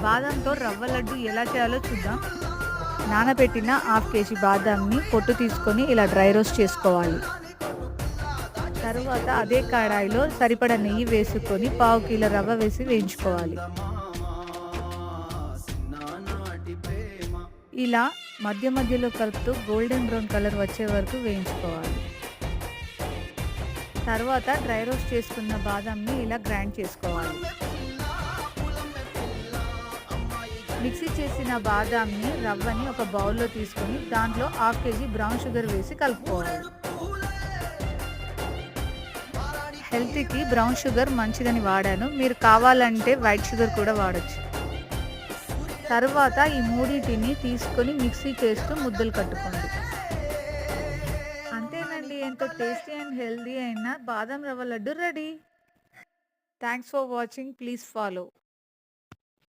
బాదంతో రవ్వ లడ్డు ఎలా చేయాలో చూద్దాం. నానబెట్టిన హాఫ్ కేజీ బాదాంని పొట్టు తీసుకొని ఇలా డ్రై రోస్ట్ చేసుకోవాలి. తరువాత అదే కడాయిలో సరిపడా నెయ్యి వేసుకొని పావు కిలో రవ్వ వేసి వేయించుకోవాలి. ఇలా మధ్య మధ్యలో కలుపుతూ గోల్డెన్ బ్రౌన్ కలర్ వచ్చే వరకు వేయించుకోవాలి. తర్వాత డ్రై రోస్ట్ చేసుకున్న బాదాంని ఇలా గ్రైండ్ చేసుకోవాలి. మిక్సీ చేసిన బాదాంని రవ్వని ఒక బౌల్లో తీసుకొని దాంట్లో హాఫ్ కేజీ బ్రౌన్ షుగర్ వేసి కలుపుకోవాలి. హెల్త్కి బ్రౌన్ షుగర్ మంచిదని వాడాను, మీరు కావాలంటే వైట్ షుగర్ కూడా వాడచ్చు. తరువాత ఈ మూడింటిని తీసుకొని మిక్సీ చేస్తూ ముద్దలు కట్టుకోండి. అంతేనండి, ఎంతో టేస్టీ అండ్ హెల్దీ అయిన బాదం రవ్వ laddu ready. Thanks for watching. Please follow.